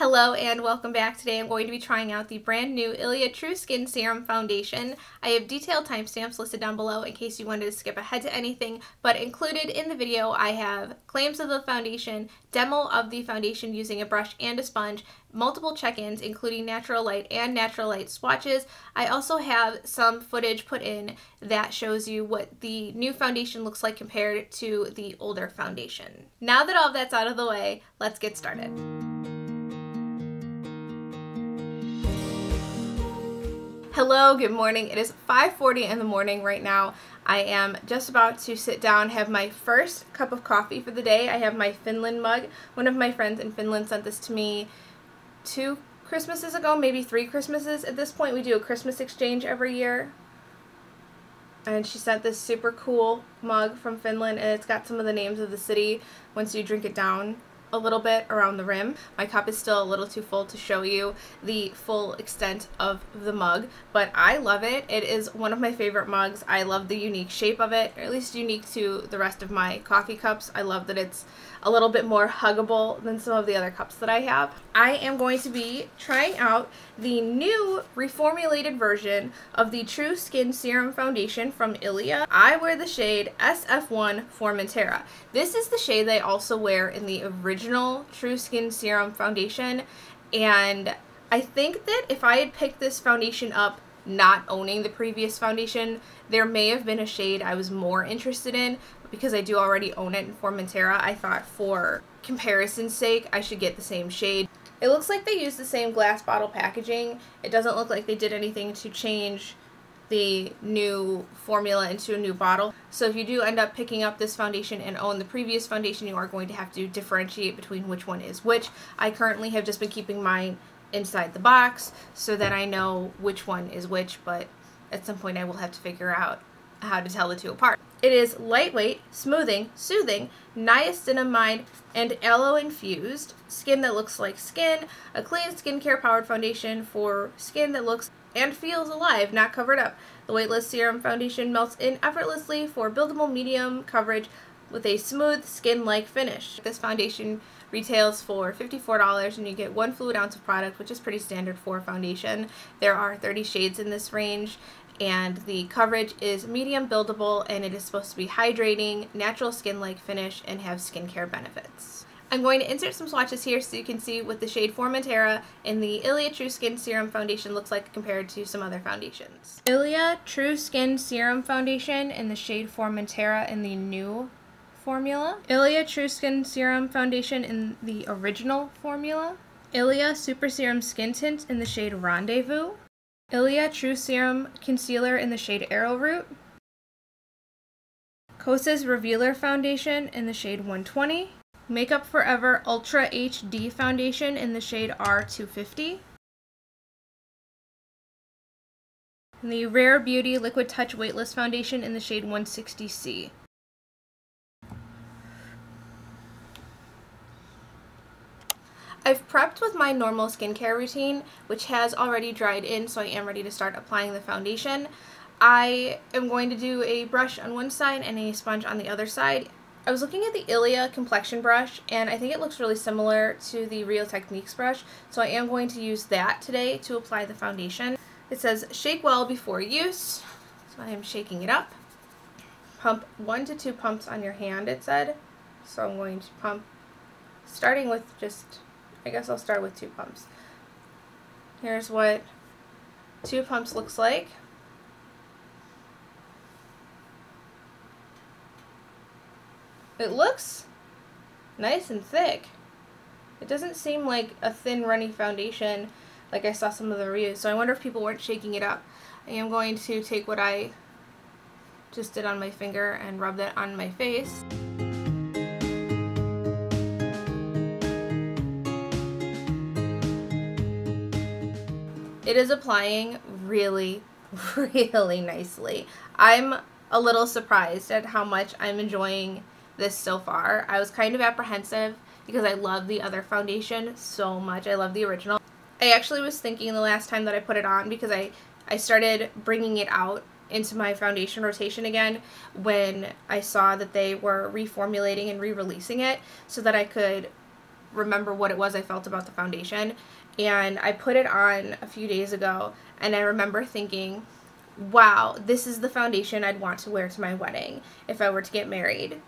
Hello and welcome back. Today I'm going to be trying out the brand new Ilia True Skin Serum Foundation. I have detailed timestamps listed down below in case you wanted to skip ahead to anything, but included in the video I have claims of the foundation, demo of the foundation using a brush and a sponge, multiple check-ins including natural light and natural light swatches. I also have some footage put in that shows you what the new foundation looks like compared to the older foundation. Now that all of that's out of the way, let's get started. Hello, good morning. It is 5:40 in the morning right now. I am just about to sit down, have my first cup of coffee for the day. I have my Finland mug. One of my friends in Finland sent this to me 2 Christmases ago, maybe 3 Christmases. At this point, we do a Christmas exchange every year. And she sent this super cool mug from Finland, and it's got some of the names of the city once you drink it down a little bit around the rim. My cup is still a little too full to show you the full extent of the mug, but I love it. It is one of my favorite mugs. I love the unique shape of it, or at least unique to the rest of my coffee cups. I love that it's a little bit more huggable than some of the other cups that I have. I am going to be trying out the new reformulated version of the True Skin Serum Foundation from Ilia. I wear the shade SF1 Formentera. This is the shade they also wear in the original True Skin Serum Foundation, and I think that if I had picked this foundation up not owning the previous foundation, there may have been a shade I was more interested in, but because I do already own it in Formentera, I thought for comparison's sake I should get the same shade. It looks like they used the same glass bottle packaging. It doesn't look like they did anything to change the new formula into a new bottle. So if you do end up picking up this foundation and own the previous foundation, you are going to have to differentiate between which one is which. I currently have just been keeping mine inside the box so that I know which one is which, but at some point I will have to figure out how to tell the two apart. It is lightweight, smoothing, soothing, niacinamide, and aloe infused. Skin that looks like skin. A clean skincare powered foundation for skin that looks and feels alive, not covered up. The weightless serum foundation melts in effortlessly for buildable medium coverage with a smooth skin-like finish. This foundation retails for $54 and you get 1 fluid ounce of product, which is pretty standard for a foundation. There are 30 shades in this range, and the coverage is medium buildable, and it is supposed to be hydrating, natural skin-like finish, and have skincare benefits. I'm going to insert some swatches here so you can see what the shade Formentera in the Ilia True Skin Serum Foundation looks like compared to some other foundations. Ilia True Skin Serum Foundation in the shade Formentera in the new formula. Ilia True Skin Serum Foundation in the original formula. Ilia Super Serum Skin Tint in the shade Rendezvous. Ilia True Serum Concealer in the shade Arrowroot. Kosas Revealer Foundation in the shade 120. Makeup Forever Ultra HD Foundation in the shade R250. And the Rare Beauty Liquid Touch Weightless Foundation in the shade 160C. I've prepped with my normal skincare routine, which has already dried in, so I am ready to start applying the foundation. I am going to do a brush on one side and a sponge on the other side. I was looking at the Ilia complexion brush, and I think it looks really similar to the Real Techniques brush, so I am going to use that today to apply the foundation. It says, shake well before use, so I am shaking it up. Pump 1 to 2 pumps on your hand, it said, so I'm going to pump, starting with just, I guess I'll start with 2 pumps. Here's what 2 pumps looks like. It looks nice and thick. It doesn't seem like a thin, runny foundation like I saw some of the reviews, so I wonder if people weren't shaking it up. I am going to take what I just did on my finger and rub that on my face. It is applying really, really nicely. I'm a little surprised at how much I'm enjoying this so far. I was kind of apprehensive because I love the other foundation so much. I love the original. I actually was thinking the last time that I put it on, because I started bringing it out into my foundation rotation again when I saw that they were reformulating and re-releasing it so that I could remember what it was I felt about the foundation. And I put it on a few days ago, and I remember thinking, wow, this is the foundation I'd want to wear to my wedding if I were to get married.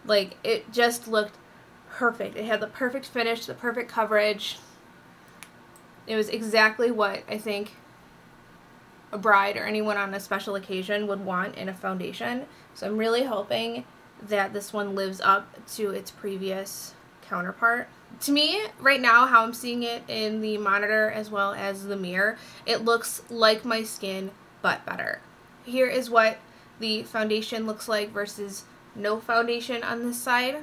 Like, it just looked perfect. It had the perfect finish, the perfect coverage. It was exactly what I think a bride or anyone on a special occasion would want in a foundation. So I'm really hoping that this one lives up to its previous counterpart. To me, right now, how I'm seeing it in the monitor as well as the mirror, it looks like my skin, but better. Here is what the foundation looks like versus no foundation on this side.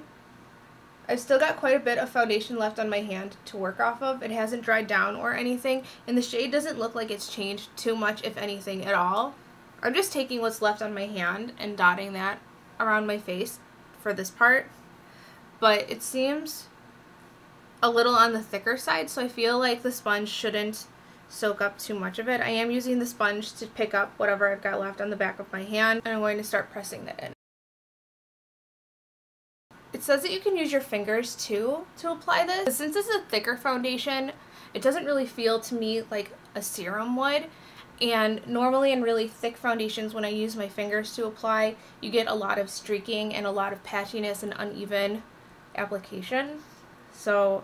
I've still got quite a bit of foundation left on my hand to work off of. It hasn't dried down or anything, and the shade doesn't look like it's changed too much, if anything at all. I'm just taking what's left on my hand and dotting that around my face for this part, but it seems a little on the thicker side, so I feel like the sponge shouldn't soak up too much of it. I am using the sponge to pick up whatever I've got left on the back of my hand, and I'm going to start pressing that in. It says that you can use your fingers too to apply this. But since this is a thicker foundation, it doesn't really feel to me like a serum would. And normally in really thick foundations, when I use my fingers to apply, you get a lot of streaking and a lot of patchiness and uneven application. So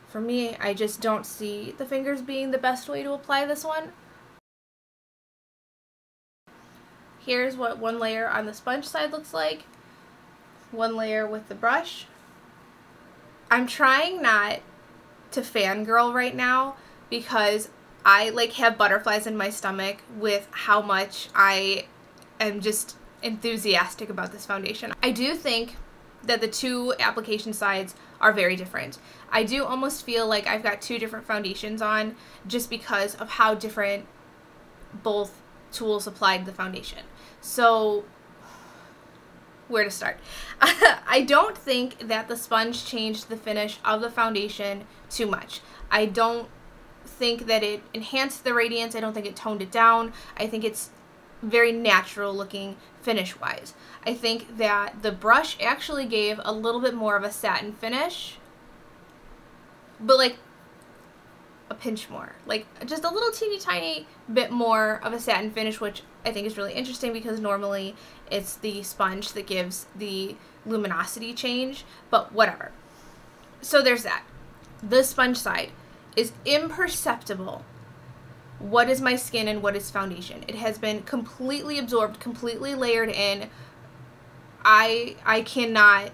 for me, I just don't see the fingers being the best way to apply this one. Here's what one layer on the sponge side looks like. One layer with the brush. I'm trying not to fangirl right now because I like have butterflies in my stomach with how much I am just enthusiastic about this foundation. I do think that the two application sides are very different. I do almost feel like I've got two different foundations on just because of how different both tools applied the foundation. So where to start? I don't think that the sponge changed the finish of the foundation too much. I don't think that it enhanced the radiance. I don't think it toned it down. I think it's very natural looking finish wise. I think that the brush actually gave a little bit more of a satin finish, but like a pinch more, like just a little teeny tiny bit more of a satin finish, which I think is really interesting because normally it's the sponge that gives the luminosity change, but whatever. So there's that. The sponge side is imperceptible. What is my skin and what is foundation? It has been completely absorbed, completely layered in. I cannot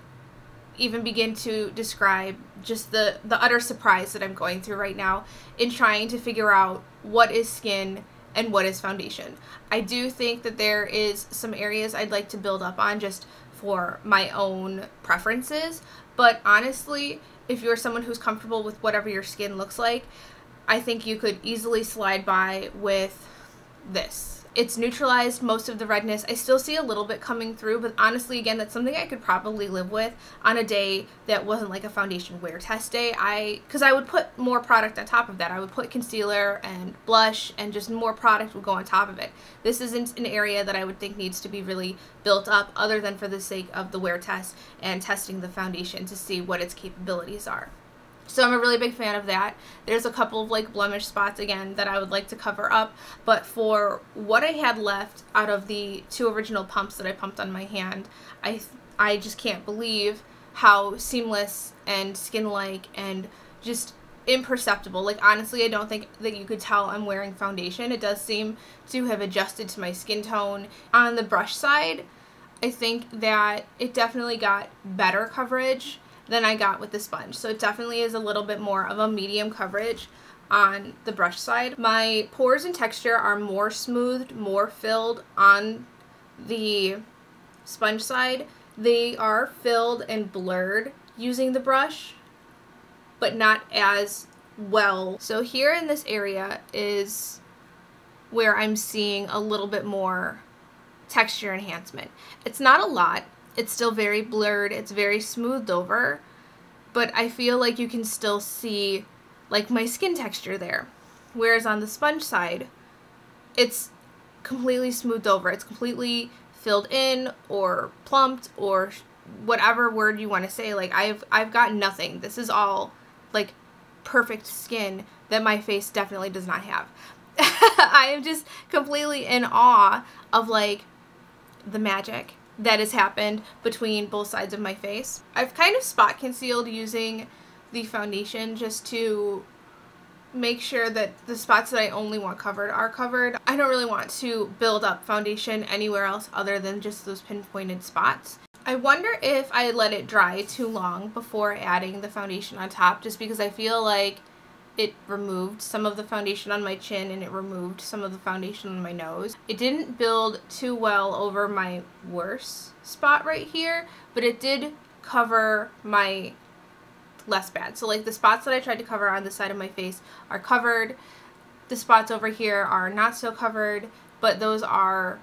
even begin to describe just the utter surprise that I'm going through right now in trying to figure out what is skin and what is foundation. I do think that there is some areas I'd like to build up on just for my own preferences, but honestly, if you're someone who's comfortable with whatever your skin looks like, I think you could easily slide by with this. It's neutralized most of the redness. I still see a little bit coming through, but honestly, again, that's something I could probably live with on a day that wasn't like a foundation wear test day. Because I would put more product on top of that. I would put concealer and blush and just more product would go on top of it. This isn't an area that I would think needs to be really built up other than for the sake of the wear test and testing the foundation to see what its capabilities are. So I'm a really big fan of that. There's a couple of like blemish spots again that I would like to cover up, but for what I had left out of the two original pumps that I pumped on my hand, I just can't believe how seamless and skin-like and just imperceptible. Like honestly, I don't think that you could tell I'm wearing foundation. It does seem to have adjusted to my skin tone. On the brush side, I think that it definitely got better coverage than I got with the sponge. So it definitely is a little bit more of a medium coverage on the brush side. My pores and texture are more smoothed, more filled on the sponge side. They are filled and blurred using the brush, but not as well. So here in this area is where I'm seeing a little bit more texture enhancement. It's not a lot. It's still very blurred, it's very smoothed over, but I feel like you can still see like my skin texture there. Whereas on the sponge side, it's completely smoothed over. It's completely filled in or plumped or whatever word you want to say. Like, I've got nothing. This is all like perfect skin that my face definitely does not have. I am just completely in awe of like the magic that has happened between both sides of my face. I've kind of spot concealed using the foundation just to make sure that the spots that I only want covered are covered. I don't really want to build up foundation anywhere else other than just those pinpointed spots. I wonder if I let it dry too long before adding the foundation on top, just because I feel like it removed some of the foundation on my chin and it removed some of the foundation on my nose. It didn't build too well over my worst spot right here, but it did cover my less bad. So like the spots that I tried to cover on the side of my face are covered. The spots over here are not so covered, but those are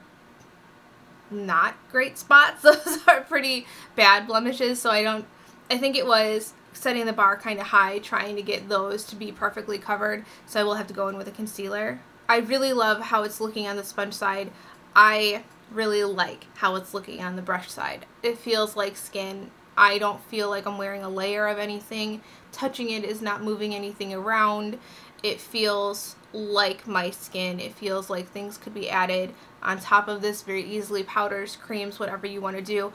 not great spots. Those are pretty bad blemishes, so I think it was setting the bar kind of high trying to get those to be perfectly covered, so I will have to go in with a concealer. I really love how it's looking on the sponge side. I really like how it's looking on the brush side. It feels like skin. I don't feel like I'm wearing a layer of anything. Touching it is not moving anything around. It feels like my skin. It feels like things could be added on top of this very easily. Powders, creams, whatever you want to do.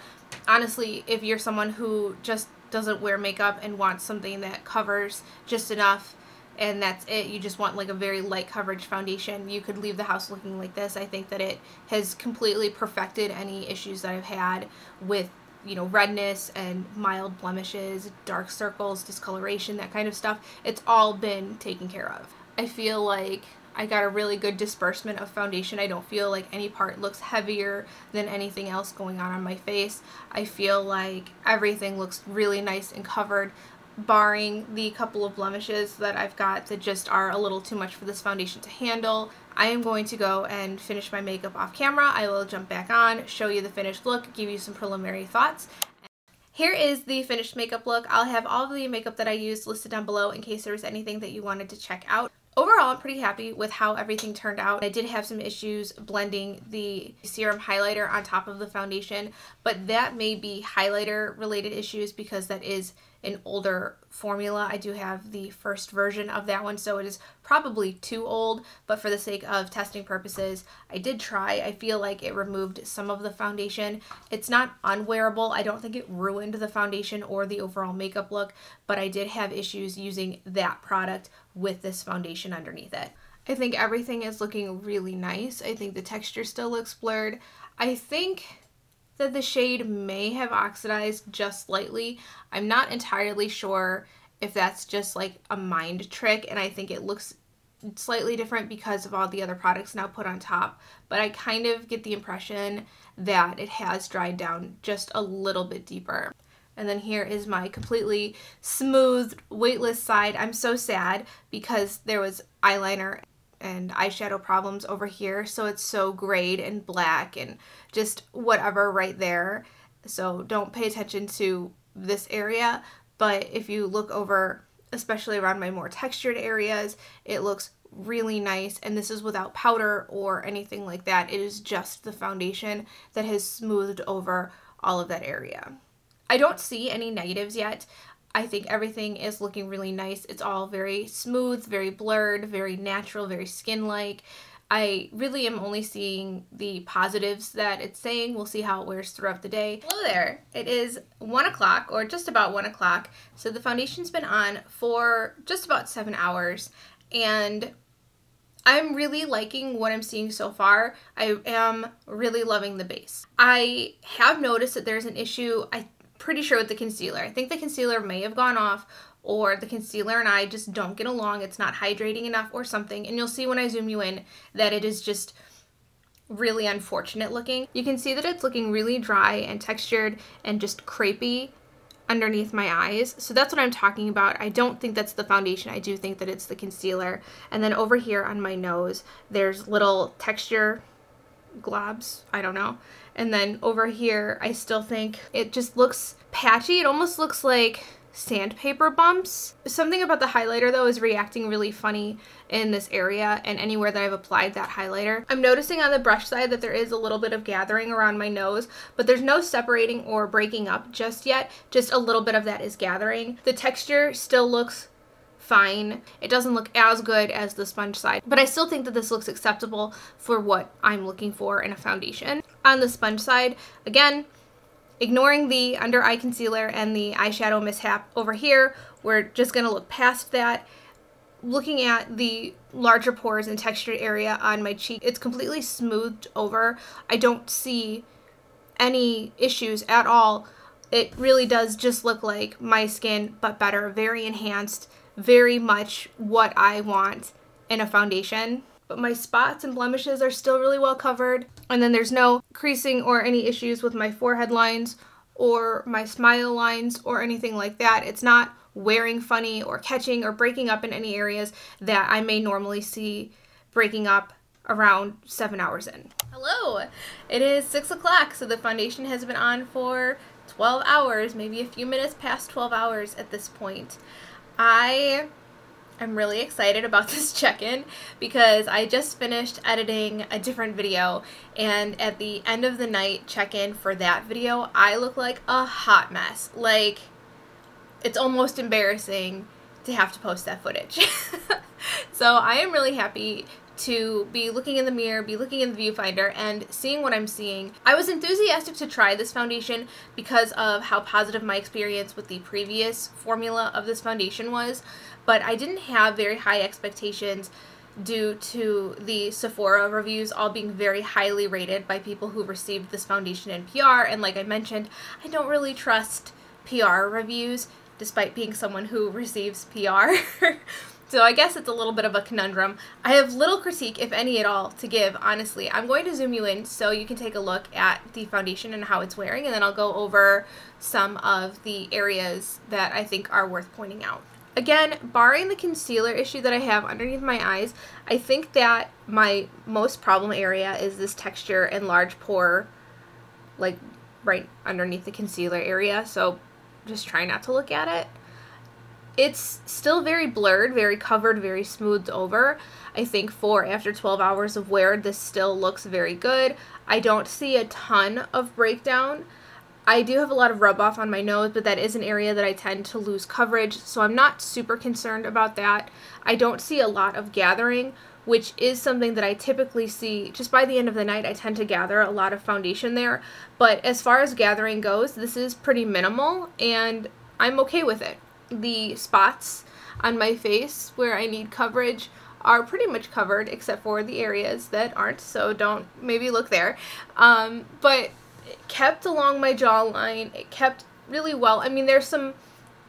Honestly, if you're someone who just doesn't wear makeup and wants something that covers just enough and that's it, you just want like a very light coverage foundation, you could leave the house looking like this. I think that it has completely perfected any issues that I've had with, you know, redness and mild blemishes, dark circles, discoloration, that kind of stuff. It's all been taken care of. I feel like I got a really good disbursement of foundation. I don't feel like any part looks heavier than anything else going on my face. I feel like everything looks really nice and covered, barring the couple of blemishes that I've got that just are a little too much for this foundation to handle. I am going to go and finish my makeup off camera. I will jump back on, show you the finished look, give you some preliminary thoughts. Here is the finished makeup look. I'll have all of the makeup that I used listed down below in case there was anything that you wanted to check out. Overall, I'm pretty happy with how everything turned out. I did have some issues blending the serum highlighter on top of the foundation, but that may be highlighter related issues because that is an older formula. I do have the first version of that one, so it is probably too old, but for the sake of testing purposes, I did try. I feel like it removed some of the foundation. It's not unwearable. I don't think it ruined the foundation or the overall makeup look, but I did have issues using that product with this foundation underneath it. I think everything is looking really nice. I think the texture still looks blurred. I think that the shade may have oxidized just slightly. I'm not entirely sure if that's just like a mind trick, and I think it looks slightly different because of all the other products now put on top, but I kind of get the impression that it has dried down just a little bit deeper. And then here is my completely smoothed, weightless side. I'm so sad because there was eyeliner and eyeshadow problems over here, so it's so grayed and black and just whatever right there. So don't pay attention to this area, but if you look over, especially around my more textured areas, it looks really nice. And this is without powder or anything like that. It is just the foundation that has smoothed over all of that area. I don't see any negatives yet. I think everything is looking really nice. It's all very smooth, very blurred, very natural, very skin-like. I really am only seeing the positives that it's saying. We'll see how it wears throughout the day. Hello there. It is 1 o'clock, or just about 1 o'clock. So the foundation's been on for just about 7 hours, and I'm really liking what I'm seeing so far. I am really loving the base. I have noticed that there's an issue, I'm pretty sure, with the concealer. I think the concealer may have gone off, or the concealer and I just don't get along. It's not hydrating enough or something. And you'll see when I zoom you in that it is just really unfortunate looking. You can see that it's looking really dry and textured and just crepey underneath my eyes. So that's what I'm talking about. I don't think that's the foundation. I do think that it's the concealer. And then over here on my nose, there's little texture globs, I don't know. And then over here, I still think it just looks patchy. It almost looks like sandpaper bumps. Something about the highlighter though is reacting really funny in this area and anywhere that I've applied that highlighter. I'm noticing on the brush side that there is a little bit of gathering around my nose, but there's no separating or breaking up just yet. Just a little bit of that is gathering. The texture still looks fine. It doesn't look as good as the sponge side, but I still think that this looks acceptable for what I'm looking for in a foundation. On the sponge side, again, ignoring the under eye concealer and the eyeshadow mishap over here, we're just going to look past that. Looking at the larger pores and textured area on my cheek, it's completely smoothed over. I don't see any issues at all. It really does just look like my skin, but better, very enhanced, very much what I want in a foundation. But my spots and blemishes are still really well covered. And then there's no creasing or any issues with my forehead lines or my smile lines or anything like that. It's not wearing funny or catching or breaking up in any areas that I may normally see breaking up around 7 hours in. Hello! It is 6 o'clock, so the foundation has been on for 12 hours, maybe a few minutes past 12 hours at this point. I'm really excited about this check-in because I just finished editing a different video, and at the end of the night check-in for that video, I look like a hot mess. Like, it's almost embarrassing to have to post that footage. So I am really happy to be looking in the mirror, be looking in the viewfinder, and seeing what I'm seeing. I was enthusiastic to try this foundation because of how positive my experience with the previous formula of this foundation was, but I didn't have very high expectations due to the Sephora reviews all being very highly rated by people who received this foundation in PR, and like I mentioned, I don't really trust PR reviews despite being someone who receives PR. So I guess it's a little bit of a conundrum. I have little critique, if any at all, to give, honestly. I'm going to zoom you in so you can take a look at the foundation and how it's wearing, and then I'll go over some of the areas that I think are worth pointing out. Again, barring the concealer issue that I have underneath my eyes, I think that my most problem area is this texture and large pore, like right underneath the concealer area, so just try not to look at it. It's still very blurred, very covered, very smoothed over. I think for after 12 hours of wear, this still looks very good. I don't see a ton of breakdown. I do have a lot of rub off on my nose, but that is an area that I tend to lose coverage, so I'm not super concerned about that. I don't see a lot of gathering, which is something that I typically see. Just by the end of the night, I tend to gather a lot of foundation there, but as far as gathering goes, this is pretty minimal, and I'm okay with it. The spots on my face where I need coverage are pretty much covered except for the areas that aren't, so don't maybe look there. But it kept along my jawline. It kept really well. I mean, there's some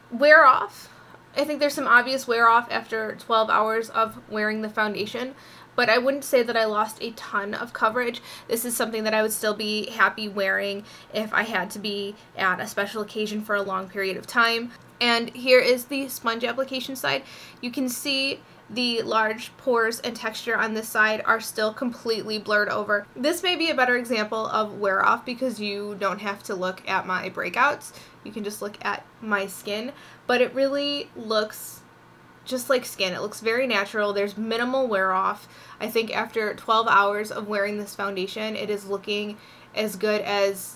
wear off. I think there's some obvious wear off after 12 hours of wearing the foundation, but I wouldn't say that I lost a ton of coverage. This is something that I would still be happy wearing if I had to be at a special occasion for a long period of time. And here is the sponge application side. You can see the large pores and texture on this side are still completely blurred over. This may be a better example of wear off because you don't have to look at my breakouts. You can just look at my skin, but it really looks just like skin. It looks very natural. There's minimal wear off. I think after 12 hours of wearing this foundation, it is looking as good as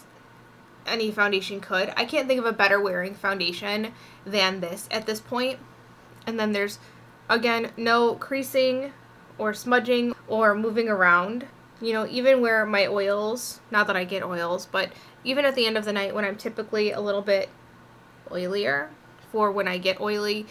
any foundation could. I can't think of a better wearing foundation than this at this point. And then there's, again, no creasing or smudging or moving around. You know, even where my oils, not that I get oils, but even at the end of the night when I'm typically a little bit oilier for when I get oily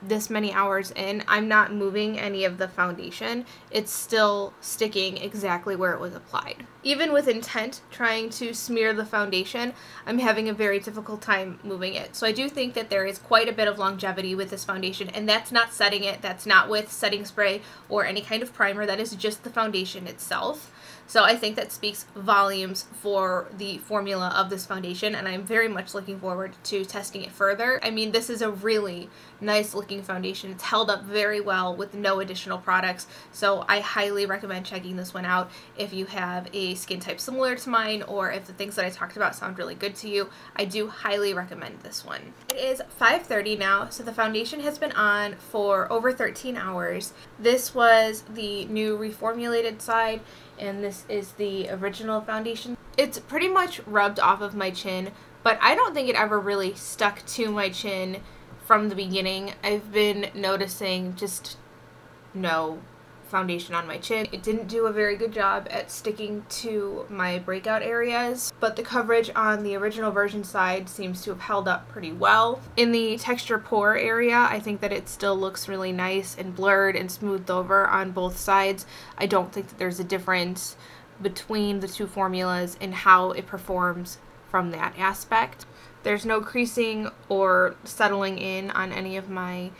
this many hours in, I'm not moving any of the foundation. It's still sticking exactly where it was applied. Even with intent trying to smear the foundation, I'm having a very difficult time moving it. So I do think that there is quite a bit of longevity with this foundation, and that's not setting it, that's not with setting spray or any kind of primer, that is just the foundation itself. So I think that speaks volumes for the formula of this foundation, and I'm very much looking forward to testing it further. I mean, this is a really nice looking foundation. It's held up very well with no additional products, so I highly recommend checking this one out if you have a a skin type similar to mine, or if the things that I talked about sound really good to you, I do highly recommend this one. It is 5:30 now, so the foundation has been on for over 13 hours. This was the new reformulated side, and this is the original foundation. It's pretty much rubbed off of my chin, but I don't think it ever really stuck to my chin from the beginning. I've been noticing just no foundation on my chin. It didn't do a very good job at sticking to my breakout areas, but the coverage on the original version side seems to have held up pretty well. In the texture pore area, I think that it still looks really nice and blurred and smoothed over on both sides. I don't think that there's a difference between the two formulas in how it performs from that aspect. There's no creasing or settling in on any of my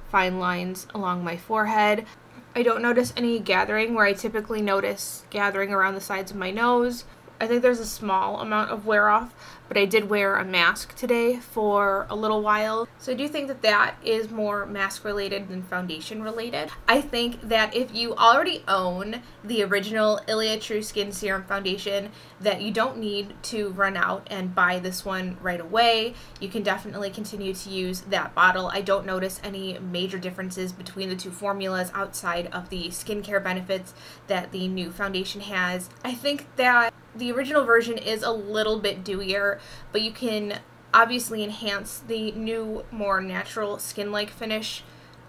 fine lines along my forehead. I don't notice any gathering where I typically notice gathering around the sides of my nose. I think there's a small amount of wear off, but I did wear a mask today for a little while. So I do think that that is more mask related than foundation related. I think that if you already own the original Ilia True Skin Serum Foundation, that you don't need to run out and buy this one right away. You can definitely continue to use that bottle. I don't notice any major differences between the two formulas outside of the skincare benefits that the new foundation has. I think that the original version is a little bit dewier, but you can obviously enhance the new, more natural skin-like finish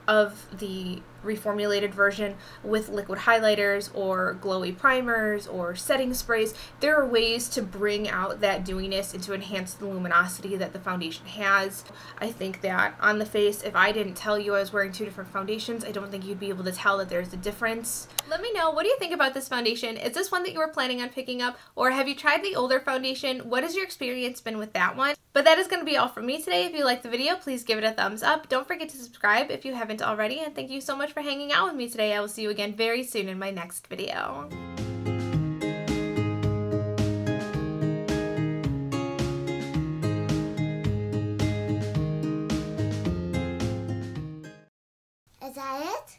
of the reformulated version with liquid highlighters or glowy primers or setting sprays. There are ways to bring out that dewiness and to enhance the luminosity that the foundation has. I think that on the face, if I didn't tell you I was wearing two different foundations, I don't think you'd be able to tell that there's a difference. Let me know, what do you think about this foundation? Is this one that you were planning on picking up, or have you tried the older foundation? What has your experience been with that one? But that is going to be all from me today. If you liked the video, please give it a thumbs up. Don't forget to subscribe if you haven't already, and thank you so much for hanging out with me today. I will see you again very soon in my next video. Is that it?